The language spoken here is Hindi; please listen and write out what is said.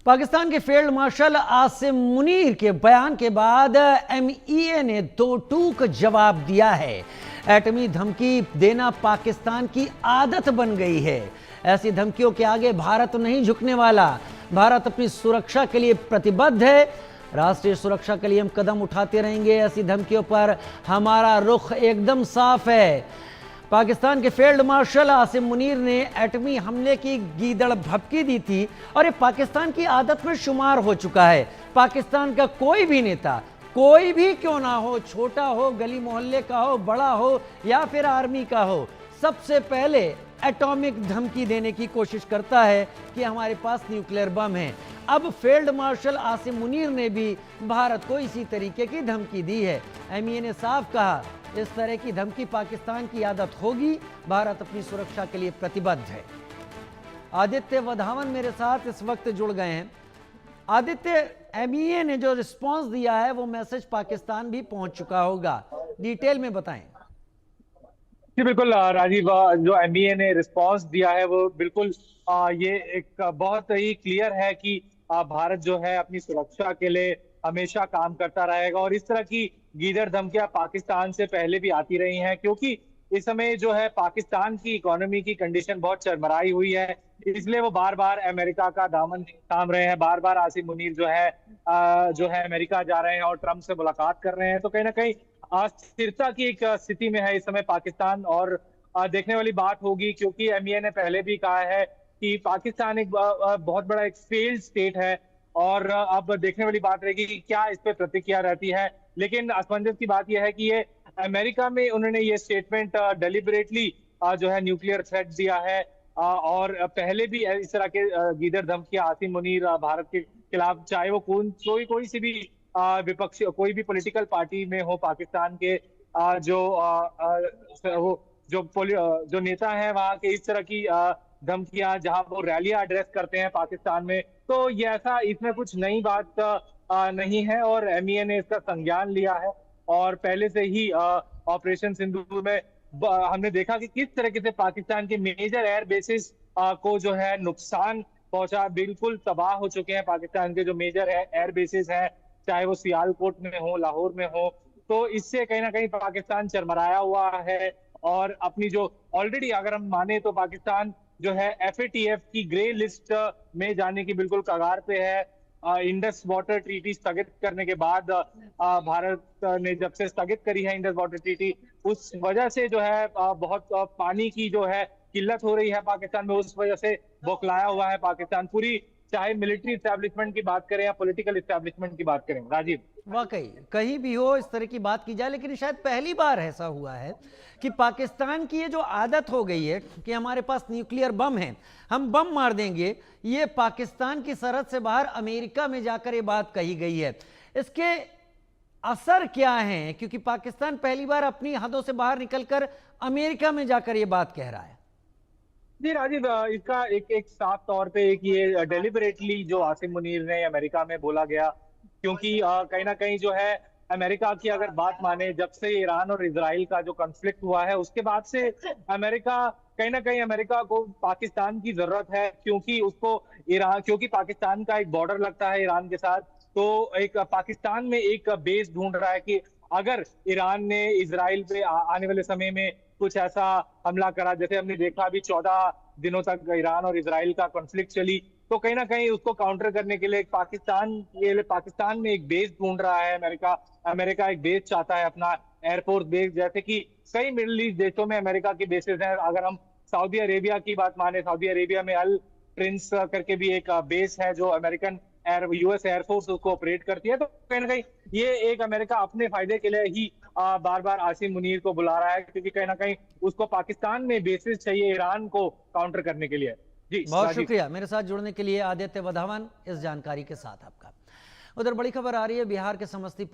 पाकिस्तान के फील्ड मार्शल आसिम मुनीर के बयान के बाद एमईए ने दो टूक जवाब दिया है। एटमी धमकी देना पाकिस्तान की आदत बन गई है। ऐसी धमकियों के आगे भारत नहीं झुकने वाला। भारत अपनी सुरक्षा के लिए प्रतिबद्ध है। राष्ट्रीय सुरक्षा के लिए हम कदम उठाते रहेंगे। ऐसी धमकियों पर हमारा रुख एकदम साफ है। पाकिस्तान के फील्ड मार्शल आसिम मुनीर ने एटमी हमले की गीदड़ भभकी दी थी और ये पाकिस्तान की आदत में शुमार हो चुका है। पाकिस्तान का कोई भी नेता, कोई भी क्यों ना हो, छोटा हो, गली मोहल्ले का हो, बड़ा हो या फिर आर्मी का हो, सबसे पहले एटॉमिक धमकी देने की कोशिश करता है कि हमारे पास न्यूक्लियर बम है। अब फील्ड मार्शल आसिम मुनीर ने भी भारत को इसी तरीके की धमकी दी है। एमईए ने साफ कहा, इस तरह की धमकी पाकिस्तान की आदत होगी। भारत अपनी सुरक्षा के लिए प्रतिबद्ध है। आदित्य वधावन मेरे साथ इस वक्त जुड़ गए हैं। आदित्य, एमईए ने जो रिस्पांस दिया है वो मैसेज पाकिस्तान भी पहुंच चुका होगा, डिटेल में बताएं। जी बिल्कुल राजीव, जो एमईए ने रिस्पांस दिया है वो बिल्कुल ये एक बहुत ही क्लियर है कि भारत जो है अपनी सुरक्षा के लिए हमेशा काम करता रहेगा। और इस तरह की गीदड़ धमकियां पाकिस्तान से पहले भी आती रही हैं, क्योंकि इस समय जो है पाकिस्तान की इकोनॉमी की कंडीशन बहुत चरमराई हुई है। इसलिए वो बार बार अमेरिका का दामन थाम रहे हैं। बार बार आसिम मुनीर जो है अमेरिका जा रहे हैं और ट्रंप से मुलाकात कर रहे हैं। तो कहीं ना कहीं अस्थिरता की एक स्थिति में है इस समय पाकिस्तान। और देखने वाली बात होगी, क्योंकि एमईए ने पहले भी कहा है कि पाकिस्तान एक बहुत बड़ा एक फेल्ड स्टेट है। और अब देखने वाली बात रहेगी कि क्या इस पे प्रतिक्रिया रहती है। लेकिन असमंजस की बात यह है कि ये अमेरिका में उन्होंने ये स्टेटमेंट डेलिबरेटली जो है न्यूक्लियर थ्रेट दिया है। और पहले भी इस तरह के गीदड़ धमकियां आसिम मुनीर भारत के खिलाफ, चाहे वो कोई सी भी विपक्ष, कोई भी पॉलिटिकल पार्टी में हो पाकिस्तान के, जो नेता है वहाँ के, इस तरह की धमकियां, जहां वो रैलियां एड्रेस करते हैं पाकिस्तान में, तो ये ऐसा इसमें कुछ नई बात नहीं है। और एमईए ने इसका संज्ञान लिया है। और पहले से ही ऑपरेशन सिंदूर में हमने देखा कि किस तरीके से पाकिस्तान के मेजर एयर बेसिस को जो है नुकसान पहुंचा। बिल्कुल तबाह हो चुके हैं पाकिस्तान के जो मेजर एयर बेसिस हैं, चाहे वो सियालकोट में हो, लाहौर में हो। तो इससे कहीं ना कहीं पाकिस्तान चरमराया हुआ है। और अपनी जो ऑलरेडी अगर हम माने तो पाकिस्तान जो है एफएटीएफ की ग्रे लिस्ट में जाने की बिल्कुल कगार पे है। इंडस वाटर ट्रीटी स्थगित करने के बाद भारत ने जब से स्थगित करी है इंडस वाटर ट्रीटी, उस वजह से जो है बहुत पानी की जो है किल्लत हो रही है पाकिस्तान में। उस वजह से बौखलाया हुआ है पाकिस्तान पूरी, चाहे मिलिट्री इस्टेब्लिशमेंट की बात करें या पॉलिटिकल इस्टेब्लिशमेंट की बात करें। राजीव, वाकई कहीं भी हो इस तरह की बात की जाए, लेकिन शायद पहली बार ऐसा हुआ है कि पाकिस्तान की ये जो आदत हो गई है कि हमारे पास न्यूक्लियर बम है, हम बम मार देंगे, ये पाकिस्तान की सरहद से बाहर अमेरिका में जाकर ये बात कही गई है। इसके असर क्या हैं? क्योंकि पाकिस्तान पहली बार अपनी हदों से बाहर निकलकर अमेरिका में जाकर ये बात कह रहा है। जी राजीव, इसका एक साफ तौर पे एक ये डेलिबरेटली जो आसिम मुनीर ने अमेरिका में बोला गया, क्योंकि कहीं ना कहीं जो है अमेरिका की अगर बात माने, जब से ईरान और इजराइल का जो कॉन्फ्लिक्ट हुआ है उसके बाद से अमेरिका, कहीं ना कहीं अमेरिका को पाकिस्तान की जरूरत है। क्योंकि उसको ईरान, क्योंकि पाकिस्तान का एक बॉर्डर लगता है ईरान के साथ, तो एक पाकिस्तान में एक बेस ढूंढ रहा है कि अगर ईरान ने इजराइल पे आने वाले समय में कुछ ऐसा हमला करा, जैसे हमने देखा अभी 14 दिनों तक ईरान और इजराइल का कॉन्फ्लिक्ट चली, तो कहीं ना कहीं उसको काउंटर करने के लिए पाकिस्तान में एक बेस ढूंढ रहा है अमेरिका। अमेरिका एक बेस चाहता है, अपना एयरफोर्स बेस, जैसे कि कई मिडिल ईस्ट देशों में अमेरिका की बेसेस हैं। अगर हम सऊदी अरेबिया की बात माने, सऊदी अरेबिया में अल प्रिंस करके भी एक बेस है जो अमेरिकन यूएस एयरफोर्स उसको ऑपरेट करती है। तो कहीं ना कहीं ये एक अमेरिका अपने फायदे के लिए ही बार बार आसिम मुनीर को बुला रहा है, क्योंकि कहीं ना कहीं उसको पाकिस्तान में बेसिस चाहिए ईरान को काउंटर करने के लिए। जी बहुत शुक्रिया मेरे साथ जुड़ने के लिए आदित्य वधावन, इस जानकारी के साथ आपका। उधर बड़ी खबर आ रही है बिहार के समस्तीपुर